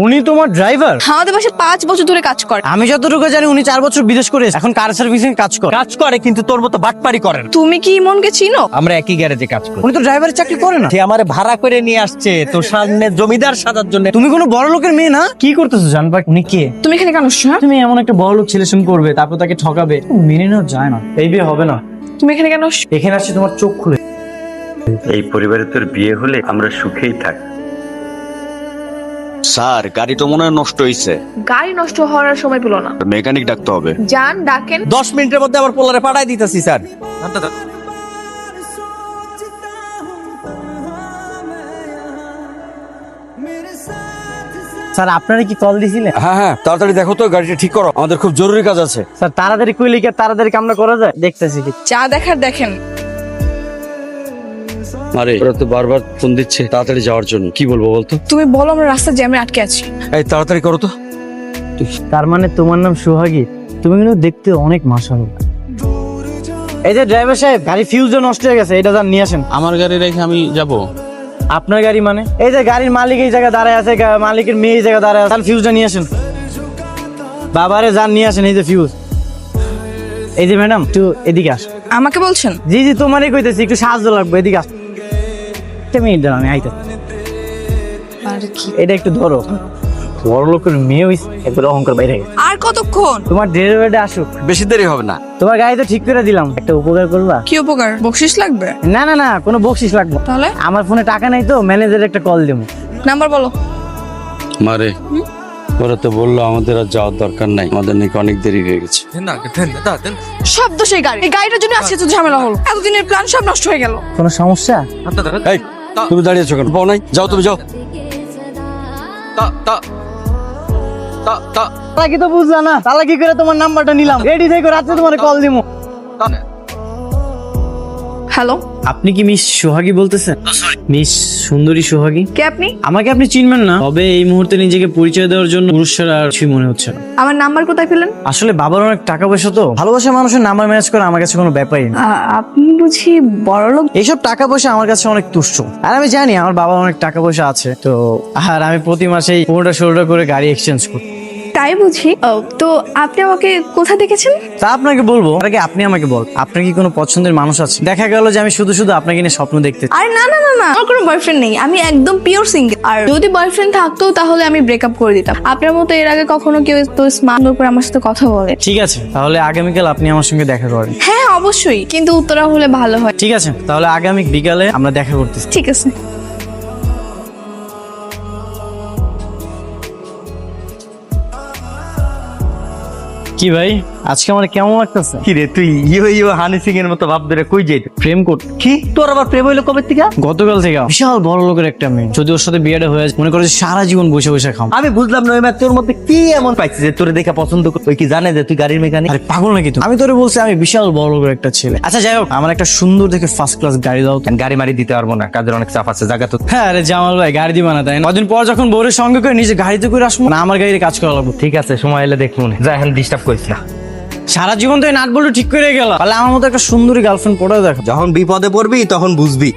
উনি তোমার ড্রাইভার? আমাদের বাসায় 5 বছর ধরে কাজ করে। আমি যতটুকু জানি উনি 4 বছর বিদেশ করে এখন কার সার্ভিসিং কাজ করে, কিন্তু তোর মতো বাটপারি করে না। তুমি কি ইমনকে চিনো? আমরা একই গ্যারেজে কাজ করি। উনি তো ড্রাইভারের চাকরি করে না। সে আমারে ভাড়া করে নিয়ে আসছে তোর সামনে জমিদার সাজার জন্য। তুমি কোনো বড় লোকের মেয়ে না? কি করতেছো জানবা উনি কে? তুমি এখানে কেন আসছো? হ্যাঁ? তুমি এমন একটা বড় লোক ছেলের সঙ্গে করবে, তারপর তাকে ঠকাবে, মেনে নেওয়া যায় না। এই বিয়ে হবে না। তুমি এখানে কেন আসছো? এখানে আসছে তোমার চোখ খুলে। এই পরিবারে তোর বিয়ে হলে আমরা সুখেই থাক। স্যার গাড়ি তো মনে হয় নষ্ট হয়েছে, গাড়ি নষ্ট হওয়ার আর সময় পেলো না। মেকানিক ডাকতে হবে। যান ডাকেন। 10 মিনিটের মধ্যে আবার পোলারে পাঠাই দিতেছি স্যার। স্যার আপনারা কি কল দিছিলেন? হ্যাঁ, তাড়াতাড়ি দেখো তো গাড়িটা ঠিক করো, আমাদের খুব জরুরি কাজ আছে। স্যার তাড়াতাড়ি কইলে কি আর তাড়াতাড়ি কামনা করা যায়? দেখতেছি কি। যা দেখার দেখেন। আরে ওরা তো বারবার ফোন দিচ্ছে তাড়াতাড়ি যাওয়ার জন্য, কি বলবো বলতো? তুমি বলো আমরা রাস্তা জ্যামে আটকে আছি। এই তাড়াতাড়ি করো তো। তার মানে তোমার নাম সোহাগী? তুমি কিন্তু দেখতে অনেক মাশাআল্লাহ। এই যে ড্রাইভার সাহেব, গাড়ি ফিউজও নষ্ট হয়ে গেছে, এটা যান নিয়ে আসেন। আমার গাড়ি রেখে আমি যাব? আপনার গাড়ি মানে? এই যে গাড়ির মালিক এই জায়গায় দাঁড়ায় আছে, মালিকের মেয়ে এই জায়গায় দাঁড়ায় আছে, ফিউজটা নিয়ে আসেন। বাবারে যান নিয়ে আসেন, এই যে ফিউজ। এই যে ম্যাডাম একটু এদিকে আস। আমাকে বলছেন? জি জি তোমারই কইতেছি, একটু সাহায্য লাগবে, এদিকে আস। একটা মিনিট দাঁড়াও, আমি আইতে। আর কি? এটা একটু ধরো। বড় লোকের মেয়ে হইছে, একবার অহংকার বাইরে গেছে। আর কতক্ষণ? তোমার ডেলিভারিটা আসুক, বেশি দেরি হবে না। তোমার গাড়ি তো ঠিক করে দিলাম, একটা উপকার করবা? কি উপকার? বকশিশ লাগবে? না না না, কোনো বকশিস লাগবে না। তাহলে আমার ফোনে টাকা নাই তো, ম্যানেজারের একটা কল দেবো। নাম্বার বলো। মারে ওরা তো বললো আমাদের আর যাওয়ার দরকার নাই, আমাদের নাকি অনেক দেরি হয়ে গেছে। সব দোষ এই গাড়ি। এই গাড়িটার জন্য আজকে তো ঝামেলা হলো। এতদিনের প্ল্যান সব নষ্ট হয়ে গেল। কোনো সমস্যা? এই তুমি দাঁড়িয়েছো কেন? পাও নাই? যাও তুমি যাও। তালা কি তো বুঝলা না? তালা কি করে তোমার নাম্বারটা নিলাম? রেডি থেকে রাত্রে তোমার কল দিমু। হ্যালো, আপনি কি মিস সোহাগী বলতেছেন? মিস সুন্দরী সোহাগী? কে আপনি? আমাকে আপনি চিনবেন না, তবে এই মুহূর্তে নিজেকে পরিচয় দেওয়ার জন্য পুরুষের আর কিছুই মনে হচ্ছে না। আমার নাম্বার কোথায় পেলেন? আসলে বাবার অনেক টাকা পয়সা তো, ভালোবাসা মানুষের নাম্বার ম্যানেজ করা আমার কাছে কোনো ব্যাপারই না। আপনি বুঝি বড়লোক? এইসব টাকা পয়সা আমার কাছে অনেক তুচ্ছ, আর আমি জানি আমার বাবার অনেক টাকা পয়সা আছে তো, আর আমি প্রতি মাসেই 15টা-16টা করে গাড়ি এক্সচেঞ্জ করি। তাই বুঝি। তো আপনি আমাকে কোথা দেখেছেন? তা আপনাকে বলবো, তার আগে আপনি আমাকে বল, আপনার কি কোনো পছন্দের মানুষ আছে? দেখা গেল যে আমি শুধু শুধু আপনাকে নিয়ে স্বপ্ন দেখতে। আরে না না না না, আমার কোনো বয়ফ্রেন্ড নেই, আমি একদম পিওর সিঙ্গেল। আর যদি বয়ফ্রেন্ড থাকতো তাহলে আমি ব্রেকআপ করে দিতাম। আপনার মতো এর আগে কখনো কেউ তো স্মার্ট করে আমার সাথে কথা বলে? ঠিক আছে, তাহলে আগামীকাল আপনি আমার সঙ্গে দেখা করেন। হ্যাঁ অবশ্যই, কিন্তু উত্তরা হলে ভালো হয়। ঠিক আছে, তাহলে আগামী বিকালে আমরা দেখা করতেছি। ঠিক আছে। কি ভাই, আজকে আমার কেমন লাগতেছে? কি রে তুই ইয়ো হানি সিং এর মতো ভাব ধরে কই যাই? প্রেম কর? কি তোর আবার প্রেম হইলো কবে থেকে? গতকাল থেকে। বিশাল বড় লোকের একটা মেয়ে, যদি ওর সাথে বিয়েটা হয়ে যায়, মনে করে যে সারা জীবন বসে বসে খাম। আমি বুঝলাম না ওই ম্যাচ তোর মধ্যে কি এমন পাইছিস যে তোরে দেখা পছন্দ করে? ওই কি জানে যে তুই গাড়ির মেকানিক? আরে পাগল নাকি তুই? আমি তোরে বলছি আমি বিশাল বড় লোকের একটা ছেলে। আচ্ছা যাই হোক, আমার একটা সুন্দর দেখে ফার্স্ট ক্লাস গাড়ি দাও তো। গাড়ি মারি দিতে পারবো না, কাজের অনেক চাপ আছে, জায়গা তো। হ্যাঁ আরে জামাল ভাই, গাড়ি দিবা না তাই না? কদিন পর যখন বউরের সঙ্গে করে নিজে গাড়িতে করে আসবো না, আমার গাড়িতে কাজ করা লাগবে। ঠিক আছে, সময় এলে দেখবো না, যা এখন ডিস্টার্ব করিস না। সারা জীবন তো এই নাট বল্টু ঠিক করে গেল, তাহলে আমার মতো একটা সুন্দরী গার্লফ্রেন্ড পড়ে দেখো। যখন বিপদে পড়বি তখন বুঝবি।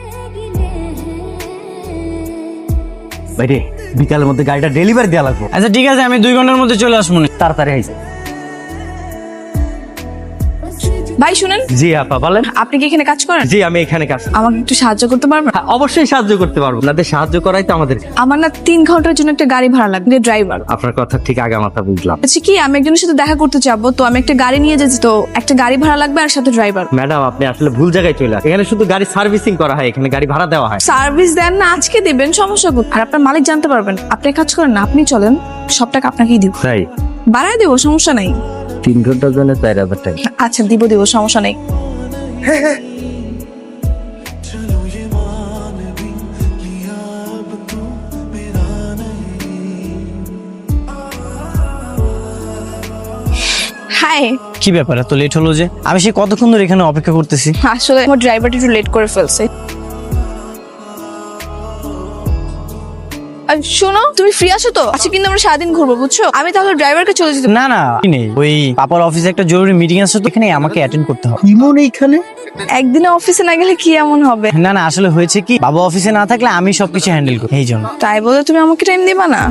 বাইরে বিকালের মধ্যে গাড়িটা ডেলিভারি দেওয়া লাগবে। আচ্ছা ঠিক আছে, আমি 2 ঘন্টার মধ্যে চলে আসবো। তাড়াতাড়ি আইসে। ভাই শুনেন। জি আপা বলেন। আপনি কি এখানে কাজ করেন? জি আমি এখানে কাজ। আমাকে একটু সাহায্য করতে পারবেন? হ্যাঁ, অবশ্যই সাহায্য করতে পারবো, আপনাদের সাহায্য করাই তো আমাদের। আমার না 3 ঘন্টার জন্য একটা গাড়ি ভাড়া লাগবে, ড্রাইভার। আপনার কথা ঠিক আগামাথা বুঝলাম। আচ্ছা কি, আমি একজনের সাথে দেখা করতে যাবো, তো আমি একটা গাড়ি নিয়ে যাচ্ছি, তো একটা গাড়ি ভাড়া লাগবে আর সাথে ড্রাইভার। ম্যাডাম আপনি আসলে ভুল জায়গায় চলে আসেন, এখানে শুধু গাড়ি সার্ভিসিং করা হয়, এখানে গাড়ি ভাড়া দেওয়া হয়। সার্ভিস দেন না, আজকে দিবেন, সমস্যা কোথায়? আর আপনার মালিক জানতে পারবেন। আপনি এক কাজ করেন না, আপনি চলেন, সব টাকা আপনাকেই দিব। তাই বাড়ায় দেবো, সমস্যা নাই। 3 ঘন্টার জন্য 4000 টাকা। আচ্ছা দিব, সমস্যা নেই। হাই। কি ব্যাপার, এত লেট হলো যে? আমি সে কতক্ষণ ধরে এখানে অপেক্ষা করতেছি। আসলে আমার ড্রাইভারটা একটু লেট করে ফেলছে। আর শোনো, তুমি ফ্রি আছো তো? আচ্ছা কিন্তু আমরা সারাদিন ঘুরবো, বুঝছো? আমি তাহলে ড্রাইভারকে চলে যেতে। না না কি নেই, ওই পাপার অফিসে একটা জরুরি মিটিং আছে তো, এখানে আমাকে অ্যাটেন্ড করতে হবে। ইমন এইখানে? একদিনে অফিসে না গেলে কি এমন হবে? না না, আসলে হয়েছে কি, বাবা অফিসে না থাকলে আমি সবকিছু হ্যান্ডেল করি, এই জন্য। তাই বলে তুমি আমাকে টাইম দিবা না?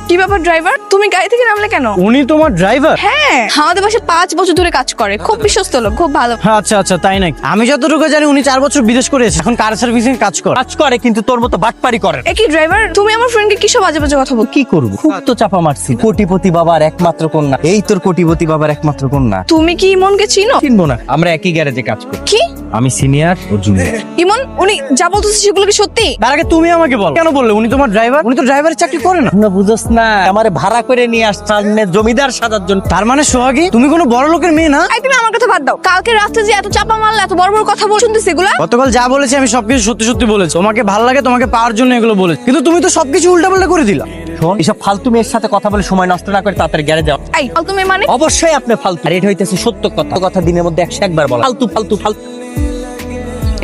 কি ব্যাপার ড্রাইভার, তুমি গাড়ি থেকে নামলে কেন? উনি তোমার ড্রাইভার? হ্যাঁ, আমাদের বাসায় 5 বছর ধরে কাজ করে, খুব বিশ্বস্ত লোক, খুব ভালো। আচ্ছা আচ্ছা, তাই নাকি? আমি যতটুকু জানি উনি 4 বছর বিদেশ করেছে, এখন কার সার্ভিসিং কাজ করে। কাজ করে কিন্তু তোর মতো বাটপারি করে না। একই ড্রাইভার, তুমি আমার ফ্রেন্ডকে কি সব বাজে বাজে কথা বল? কি করবো, খুব তো চাপা মারছি। কোটিপতি বাবার একমাত্র কন্যা, এই তোর কোটিপতি বাবার একমাত্র কন্যা। তুমি কি ইমনকে চিনো? চিনবো না, আমরা একই গ্যারেজে কাজ করি। কি আমি সিনিয়র ও জুনিয়র। ইমন, উনি যা বলতেছে সেগুলো কি সত্যি? তার আগে তুমি আমাকে বল, কেন বললে উনি তোমার ড্রাইভার? উনি তো ড্রাইভারের চাকরি করে না। না বুঝছ না, আমারে ভাড়া করে নিয়ে আসছেন জমিদার সাজার জন্য। তার মানে সোহাগী তুমি কোনো বড় লোকের মেয়ে না? এই তুমি আমার কথা বাদ দাও, কালকে রাতে যে এত চাপা মারলে, এত বড় বড় কথা বল, শুনতেছি এগুলা? গতকাল যা বলেছি আমি সবকিছু সত্যি সত্যি বলেছি। তোমাকে ভালো লাগে, তোমাকে পাওয়ার জন্য এগুলো বলেছি, কিন্তু তুমি তো সবকিছু উল্টাপাল্টা করে দিলা। শোন, এসব ফালতু মেয়ের সাথে কথা বলে সময় নষ্ট না করে তাড়াতাড়ি গ্যারেজে যাও। এই তুমি মানে? অবশ্যই আপনি ফালতু, আর এটা হইতেছে সত্য কথা। কথা দিনের মধ্যে 101 বার বলা। ফালতু ফালতু ফালতু।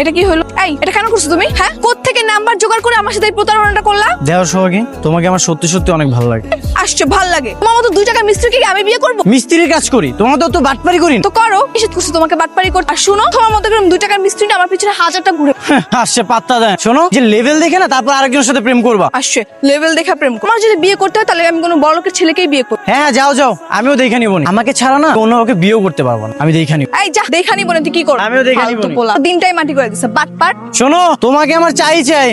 এটা কি হলো? এই এটা কেন করছো তুমি? হ্যাঁ, কোত্থেকে নাম্বার জোগাড় করে আমার সাথে এই প্রতারণাটা করলা? দেখো সোহাগী, তোমাকে আমার সত্যি সত্যি অনেক ভালো লাগে। আসছে, ভাল লাগে। তোমার মতো 2 টাকা মিস্ত্রিকে কি আমি বিয়ে করব? মিস্ত্রির কাজ করি, তোমার তো বাটপারি করি না। তো করো, নিষেধ করছো তোমাকে বাটপারি করতে? আর শুনো, তোমার মতো করে 2 টাকার মিস্ত্রিটা আমার পিছনে 1000টা ঘুরে আসছে পাত্তা দেয়। শোনো, যে লেভেল দেখে না তারপর আরেকজনের সাথে প্রেম করবা। আসছে লেভেল দেখা প্রেম। তোমার যদি বিয়ে করতে হয় তাহলে আমি কোনো বড় লোকের ছেলেকেই বিয়ে করব। হ্যাঁ যাও যাও, আমিও দেখে নিব না। আমাকে ছাড়া না অন্য ওকে বিয়েও করতে পারবো না, আমি দেখে নিব। এই যা, দেখা নিব না, তুই কি করবি? আমিও দেখা নিব ফালতু না। পোলা। দিনটাই মাটি করে দিছে, বাটপার। শোনো, তোমাকে আমার চাই চাই।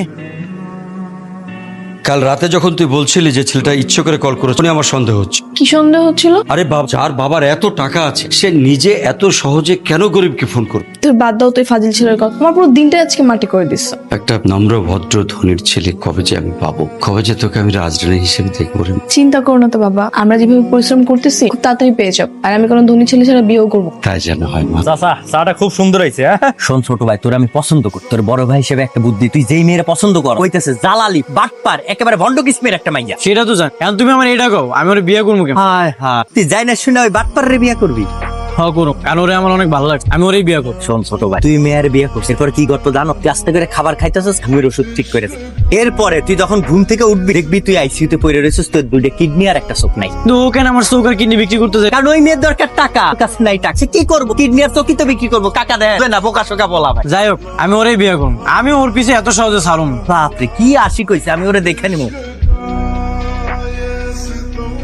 কাল রাতে যখন তুই বলছিলি যে ছেলেটা ইচ্ছে করে কল করেছে, আমার সন্দেহ হচ্ছে। কি সন্দেহ হচ্ছিল? আরে বাবা, যার বাবার এত টাকা আছে সে নিজে এত সহজে কেন গরিবকে ফোন করবে? তুই বাদ দাও তুই ফাজিল ছেলের কথা। তোমার পুরো দিনটাই আজকে মাটি করে দিছে। একটা নম্র ভদ্র ধনির ছেলে কবে যে আমি পাবো, কবে যে তোকে আমি রাজরানী হিসেবে দেখবো রে। চিন্তা করো না তো বাবা, আমরা যেভাবে পরিশ্রম করতেছি খুব তাড়াতাড়ি পেয়ে যাবো। আর আমি কোনো ধনী ছেলে ছাড়া বিয়েও করবো। তাই যেন হয় মা। চাচা, চাটা খুব সুন্দর হয়েছে। শোন ছোট ভাই, তোর আমি পছন্দ করি। তোর বড় ভাই হিসেবে একটা বুদ্ধি, তুই যেই মেয়েরা পছন্দ কর হইতেছে জালালি বাটপার, একেবারে ভন্ড কিসমের একটা মাইয়া। সেটা তো জান, এখন তুমি আমার এটা কও, আমি ওর বিয়ে করবো কেন? হায় হায়, তুই যাই না শুনে ওই বাটপারের বিয়ে করবি? হ্যাঁ করো, কারণ ওরে আমার অনেক ভালো লাগছে, আমি ওরই বিয়ে করবো। শোন ছোট ভাই, তুই মেয়ের বিয়ে করছিস, এরপরে কি করতো জানো? তুই আস্তে করে খাবার খাইতেছিস, ঘুমের ওষুধ ঠিক করেছিস। এরপরে তুই যখন ঘুম থেকে উঠবি দেখবি তুই আইসিইউতে পড়ে রয়েছিস, তোর 2টা কিডনি আর একটা চোখ নাই। কিন্তু ও কেন আমার চোখ আর কিডনি বিক্রি করতে যায়? কারণ ওই মেয়ের দরকার টাকা, ওর কাছে নাই টাকা। সে কি করবো? কিডনি আর চোখই তো বিক্রি করবো, কাকা দেয় না, বোকা শোকা বলা ভাই। যাই হোক, আমি ওরই বিয়ে করবো। আমি ওর পিছে এত সহজে ছাড়ুম না। বাপরে কি আশি কইছে, আমি ওরে দেখে নিবো।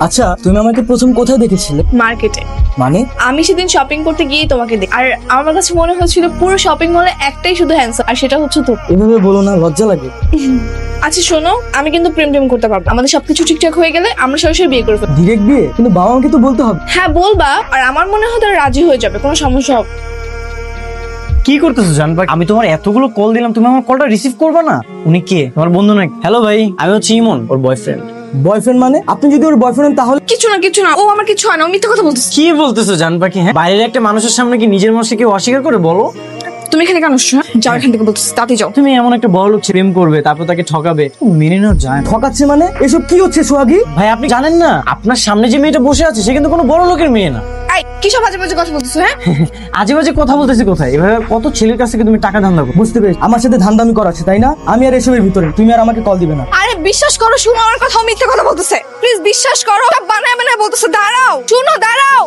আচ্ছা, তুমি আমাকে প্রথম কোথায় দেখেছিলে? মার্কেটে। মানে? আমি সেদিন শপিং করতে গিয়ে তোমাকে দেখি, আর আমার কাছে মনে হচ্ছিল পুরো শপিং মলে একটাই শুধু হ্যান্ডসাম, আর সেটা হচ্ছে তো। এভাবে বলো না, লজ্জা লাগে। আচ্ছা শোনো, আমি কিন্তু প্রেম টেম করতে পারবো। আমাদের সবকিছু ঠিকঠাক হয়ে গেলে আমরা সরাসরি বিয়ে করে ফেলবো। ডিরেক্ট বিয়ে? কিন্তু বাবা মাকে তো বলতে হবে। হ্যাঁ বলবা, আর আমার মনে হয় তারা রাজি হয়ে যাবে, কোনো সমস্যা হবে। কি করতেছো জানবা? আমি তোমার এতগুলো কল দিলাম, তুমি আমার কলটা রিসিভ করবে না? উনি কে? তোমার বন্ধু নাকি? হ্যালো ভাই, আমি হচ্ছে ইমন, ওর বয়ফ্রেন্ড। বয়ফ্রেন্ড মানে? আপনি যদি ওর বয়ফ্রেন্ড তাহলে? কিছু না, ও আমার কিছু হয় না, ও মিথ্যা কথা বলতেছে। কি বলতেছো জানবা কি? হ্যাঁ, বাইরের একটা মানুষের সামনে কি নিজের মনকে কেউ অস্বীকার করে বলো? তুমি এখানে কেন আসছো? হ্যাঁ, যাও এখান থেকে বলতেছি, তাড়াতাড়ি যাও। তুমি এমন একটা বড় লোক প্রেম করবে, তারপর তাকে ঠকাবে, মেনে নেওয়া যায় না। ঠকাচ্ছে মানে? এসব কি হচ্ছে সোহাগী? ভাই আপনি জানেন না, আপনার সামনে যে মেয়েটা বসে আছে সে কিন্তু কোনো বড় লোকের মেয়ে না। এই কি সব বাজে বাজে কথা বলতেছো? হ্যাঁ, আজে বাজে কথা বলতেছি কোথায়? এভাবে কত ছেলের কাছ থেকে তুমি টাকা ধান্দা করো। বুঝতে পেরেছি, আমার সাথে ধান্দামি করা আছে তাই না? আমি আর এসবের ভিতরে, তুমি আর আমাকে কল দিবে না। আরে বিশ্বাস করো, শুনো আমার কথা, ও মিথ্যা কথা বলতেছে। প্লিজ বিশ্বাস করো, সব বানায় বানায় বলতেছে। দাঁড়াও, শুনো, দাঁড়াও।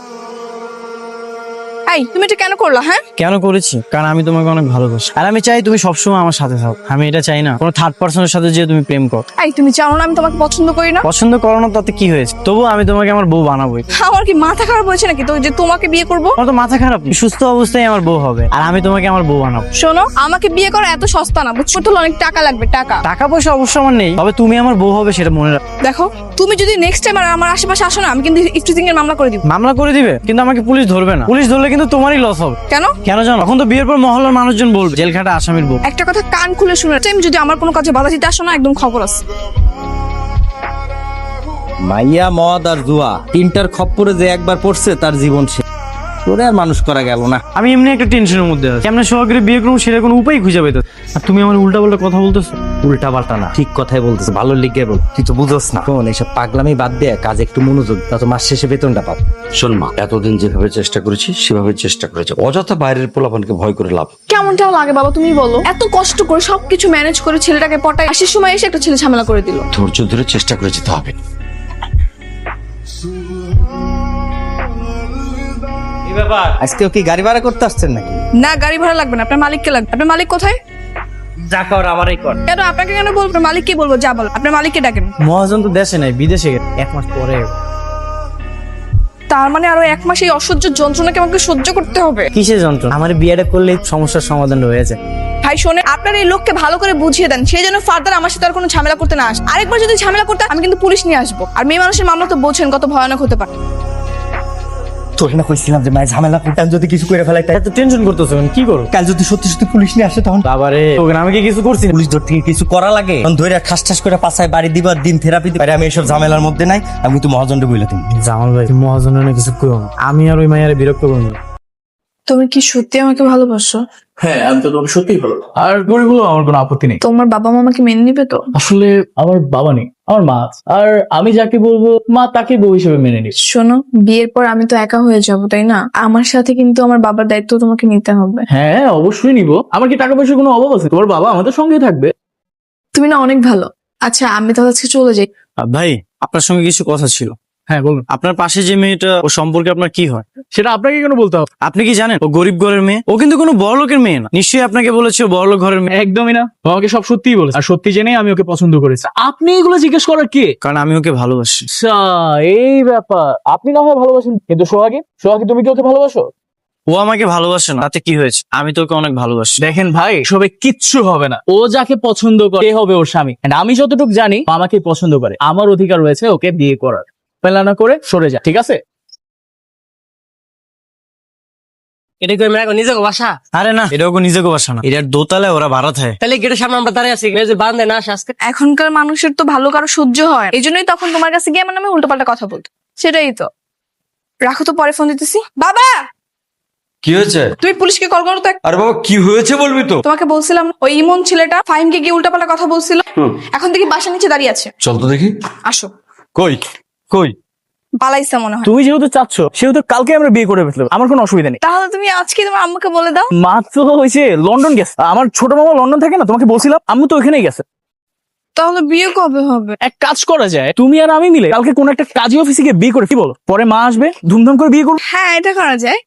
এই তুমি এটা কেন করলা? হ্যাঁ, কেন করেছি? কারণ আমি তোমাকে অনেক ভালোবাসি, আর আমি চাই তুমি সবসময় আমার সাথে থাকো। আমি এটা চাই না কোনো থার্ড পার্সনের সাথে যে তুমি প্রেম করো। এই তুমি জানো না আমি তোমাকে পছন্দ করি না? পছন্দ করো না তাতে কি হয়েছে? তবু আমি তোমাকে আমার বউ বানাবোই। আমার কি মাথা খারাপ হয়েছে নাকি তো যে তোমাকে বিয়ে করব? আমার তো মাথা খারাপ নেই। সুস্থ অবস্থায় আমার বউ হবে, আর আমি তোমাকে আমার বউ বানাবো। শোনো, আমাকে বিয়ে করা এত সস্তা না, বুঝছো তো? অনেক টাকা লাগবে, টাকা। টাকা পয়সা অবশ্য আমার নেই, তবে তুমি আমার বউ হবে সেটা মনে রাখ। দেখো, তুমি যদি নেক্সট টাইম আর আমার আশেপাশে আসো না, আমি কিন্তু ইফটিজিং এর মামলা করে দিব। মামলা করে দিবে, কিন্তু আমাকে পুলিশ ধরবে না। পুলিশ ধরলে কিন্তু তোমারই লস হবে। কেন? কেন জানো? এখন তো বিয়ের পর মহল্লার মানুষজন বলবে জেলখাটা আসামির বউ। একটা কথা কান খুলে শুনে, টাইম যদি আমার কোনো কাজে বাধা দিতে আসো না, একদম খবর আছে। মাইয়া, মদ আর জুয়া, 3টার খপ্পরে যে একবার পড়ছে তার জীবন শেষ। তোরে আর মানুষ করা গেল না। আমি এমনি একটা টেনশনের মধ্যে আছি, কেমন সহকারে বিয়ে করবো সেটা কোনো উপায় খুঁজে পেতে, আর তুমি আমার উল্টা পাল্টা কথা বলতেছো। উল্টা পাল্টা না, ঠিক কথাই বলতেছে, ভালো লিগে বল। তুই তো বুঝোস না। শোন, এইসব পাগলামি বাদ দিয়ে কাজে একটু মনোযোগ দাও, তো মাস শেষে বেতনটা পাবো। শোন মা, এতদিন যেভাবে চেষ্টা করেছি সেভাবে চেষ্টা করেছি, অযথা বাইরের পোলাপানকে ভয় করে লাভ। কেমনটাও লাগে বাবা, তুমি বলো। এত কষ্ট করে সবকিছু ম্যানেজ করে ছেলেটাকে পটাই, আসার সময় এসে একটা ছেলে ঝামেলা করে দিল। ধৈর্য ধরে চেষ্টা করে যেতে হবে। এই ব্যাপার, আজকেও কি গাড়ি ভাড়া করতে আসছেন নাকি? না, গাড়ি ভাড়া লাগবে না, আপনার মালিককে লাগবে। আপনার মালিক কোথায়? যা কর আমারই কর। কেন আপনাকে কেন বলবো? মালিক কি বলবো? যা বলো, আপনার মালিককে ডাকেন। মহাজন তো দেশে নাই, বিদেশে গেছে 1 মাস পরে। তার মানে আরো 1 মাস এই অসহ্য যন্ত্রণাকে আমাকে সহ্য করতে হবে? কিসের যন্ত্রণা? আমার বিয়েটা করলে সমস্যার সমাধান হয়েছে। ভাই শোনে, আপনার এই লোককে ভালো করে বুঝিয়ে দেন, সেই জন্য ফার্দার আমার সাথে আর কোনো ঝামেলা করতে না আসে। আরেকবার যদি ঝামেলা করতে আমি কিন্তু পুলিশ নিয়ে আসবো। আর মেয়ে মানুষের মামলা তো বোঝেন কত ভয়ানক হতে পারে। তোর না কইছিলাম যে মায়ের ঝামেলা করতাম, যদি কিছু করে ফেলাই তাই এত টেনশন করতেছো কেন? কি করো? কাল যদি সত্যি সত্যি পুলিশ নিয়ে আসে তখন বাবারে, ওখানে আমি কি কিছু করছি? পুলিশ ধর থেকে কিছু করা লাগে, তখন ধরে ঠাস ঠাস করে পাছায় বাড়ি দিবার দিন থেরাপি দিবার। আমি এইসব ঝামেলার মধ্যে নাই, আমি কিন্তু মহাজনকে বইলে তুমি। জামাল ভাই, তুমি মহাজনের না কিছু করো না। আমি আর ওই মায়ের বিরক্ত করবো না। তুমি কি সত্যি আমাকে ভালোবাসো? হ্যাঁ, আমি তো তোমাকে সত্যিই ভালো, আর গরিবগুলো আমার কোনো আপত্তি নেই। তোমার বাবা মা আমাকে মেনে নিবে তো? আসলে আমার বাবা নেই, আমার মা আছে। আর আমি যাকে বলবো মা তাকে বউ হিসেবে মেনে নিস। শোনো, বিয়ের পর আমি তো একা হয়ে যাব, তাই না? আমার সাথে কিন্তু আমার বাবার দায়িত্ব তোমাকে নিতে হবে। হ্যাঁ, অবশ্যই নিব। আমার কি টাকা পয়সার কোনো অভাব আছে? তোমার বাবা আমাদের সঙ্গেই থাকবে। তুমি না অনেক ভালো। আচ্ছা, আমি তাহলে আজকে চলে যাই। ভাই, আপনার সঙ্গে কিছু কথা ছিল। হ্যাঁ, বলুন। আপনার পাশে যে মেয়েটা, ও সম্পর্কে আপনার কি হয়? সেটা আপনাকে কেন বলতে হবে? আপনি কি জানেন ও গরিব ঘরের মেয়ে? ও কিন্তু কোনো বড় লোকের মেয়ে না। নিশ্চয়ই আপনাকে বলেছে ও বড় লোক ঘরের মেয়ে। একদমই না, ও আমাকে সব সত্যিই বলেছে, আর সত্যি জেনেই আমি ওকে পছন্দ করেছি। আপনি এগুলো জিজ্ঞেস করার কে? কারণ আমি ওকে ভালোবাসি। আচ্ছা, এই ব্যাপার। আপনি না হয় ভালোবাসেন, কিন্তু সোহাগী তুমি কি ওকে ভালোবাসো? ও আমাকে ভালোবাসে না, তাতে কি হয়েছে? আমি তো ওকে অনেক ভালোবাসি। দেখেন ভাই, সবে কিচ্ছু হবে না। ও যাকে পছন্দ করে সে হবে ওর স্বামী। And আমি যতটুকু জানি ও আমাকে পছন্দ করে, আমার অধিকার রয়েছে ওকে বিয়ে করার। পেলা না করে সরে যা, ঠিক আছে? এটা কি মেয়ে নিজেকে বাসা? আরে না, এটা ওকে নিজেকে বাসা না, এটার দোতলায় ওরা ভাড়া থাকে। তাহলে গেটের সামনে আমরা দাঁড়িয়ে আছি, মেয়েদের বান্ধে না আসে আজকে। এখনকার মানুষের তো ভালো কারো সহ্য হয়, এই জন্যই তখন তোমার কাছে গিয়ে আমার নামে উল্টোপাল্টা কথা বলতো। সেটাই তো। রাখো তো, পরে ফোন দিতেছি। বাবা, কি হয়েছে? তুমি পুলিশকে কল করো তো। আরে বাবা, কি হয়েছে বলবি তো? তোমাকে বলছিলাম ওই ইমন ছেলেটা ফাহিমকে গিয়ে উল্টাপাল্টা কথা বলছিল। এখন দেখি বাসা নিচে দাঁড়িয়ে আছে। চল তো দেখি। আসো। কই কই? পালাইছে মনে হয়। তুমি যেহেতু চাচ্ছ, সেহেতু কালকে আমরা বিয়ে করে ফেলবো, আমার কোনো অসুবিধা নেই। তাহলে তুমি আজকে তোমার আম্মুকে বলে দাও। মা তো হয়েছে লন্ডন গেছে, আমার ছোট মামা লন্ডন থাকে না, তোমাকে বলছিলাম। আম্মু তো ওখানেই গেছে। তাহলে বিয়ে কবে হবে? এক কাজ করা যায়, তুমি আর আমি মিলে কালকে কোন একটা কাজী অফিসে গিয়ে বিয়ে করে, কি বলো? পরে মা আসবে, ধুমধাম করে বিয়ে করবো। হ্যাঁ, এটা করা যায়।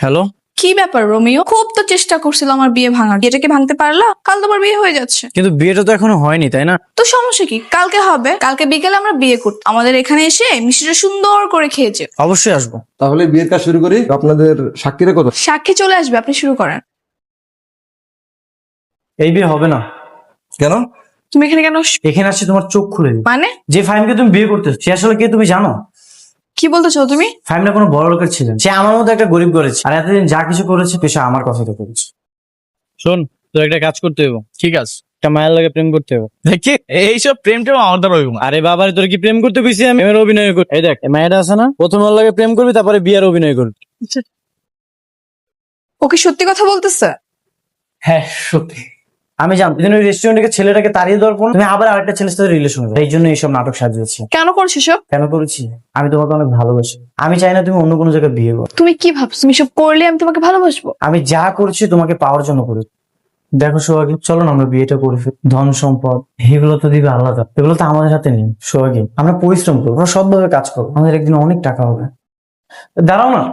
হ্যালো, কি ব্যাপার রোমিও? খুব তো চেষ্টা করছিল আমার বিয়ে ভাঙার, এটাকে ভাঙতে পারলা? কাল তোমার বিয়ে হয়ে যাচ্ছে। কিন্তু বিয়েটা তো এখনো হয়নি, তাই না? তো সমস্যা কি? কালকে হবে। কালকে বিকেলে আমরা বিয়ে করতে আমাদের এখানে এসে মিষ্টিটা সুন্দর করে খেয়েছে। অবশ্যই আসবো। তাহলে বিয়ের কাজ শুরু করি। আপনাদের সাক্ষীরা কত? সাক্ষী চলে আসবে, আপনি শুরু করেন। এই বিয়ে হবে না। কেন? তুমি এখানে কেন এখানে আসছি তোমার চোখ খুলে দিই। মানে যে ফাহিমকে তুমি বিয়ে করতেছো সে আসলে কে তুমি জানো? কি বলতে চাও তুমি? ফাহিমটা কোনো বড় লোকের ছিলেন, সে আমার মতো একটা গরিব করেছে, আর এতদিন যা কিছু করেছে সে আমার কথা তো করেছে। শোন, তোর একটা কাজ করতে হবে। ঠিক আছে, একটা মায়ের লাগে প্রেম করতে হবে। দেখি এইসব প্রেমটা আমার দ্বারা হইব না। আরে বাবারে, তোর কি প্রেম করতে কইছি আমি? এবার অভিনয় কর। এই দেখ, এই মায়েরা আছে না, প্রথম ওর লাগে প্রেম করবি, তারপরে বিয়ার অভিনয় করবি। ও কি সত্যি কথা বলতেছে? হ্যাঁ, সত্যি। আমি জানতাম তুমি ওই রেস্টুরেন্টে ছেলেটাকে তাড়িয়ে দেওয়ার পর তুমি আবার আরেকটা ছেলের সাথে রিলেশন হবে, এই জন্য এইসব নাটক সাজিয়েছি। কেন করছো সব? কেন করেছি? আমি তোমাকে অনেক ভালোবাসি। আমি চাই না তুমি অন্য কোনো জায়গায় বিয়ে করো। তুমি কি ভাবছো তুমি সব করলে আমি তোমাকে ভালোবাসবো? আমি যা করছি তোমাকে পাওয়ার জন্য করি। দেখো সোহাগী, চলো না আমরা বিয়েটা করে ফেলি। ধন সম্পদ এগুলো তো দিবে আলাদা, এগুলো তো আমাদের হাতে নেই। সোহাগী, আমরা পরিশ্রম করবো, আমরা সৎভাবে কাজ করবো, আমাদের একদিন অনেক টাকা হবে। দাঁড়াও না।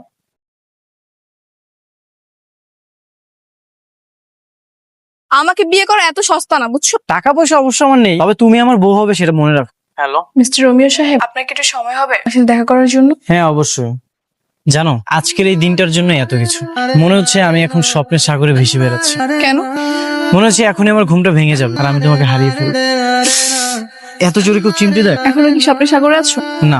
আমাকে বিয়ে করা এত সস্তা না, বুঝছো? টাকা পয়সা অবশ্য আমার নেই, তবে তুমি আমার বউ হবে সেটা মনে রাখো। হ্যালো মিস্টার রোমিও সাহেব, আপনার কি একটু সময় হবে আমার সাথে দেখা করার জন্য? হ্যাঁ, অবশ্যই। জানো, আজকের এই দিনটার জন্য এত কিছু মনে হচ্ছে। আমি এখন স্বপ্নের সাগরে ভেসে বেড়াচ্ছি। কেন? মনে হচ্ছে এখনই আমার ঘুমটা ভেঙে যাবে আর আমি তোমাকে হারিয়ে ফেলবো। এত জোরে কেউ চিমটি দেয়? এখনো কি স্বপ্নের সাগরে আছো? না,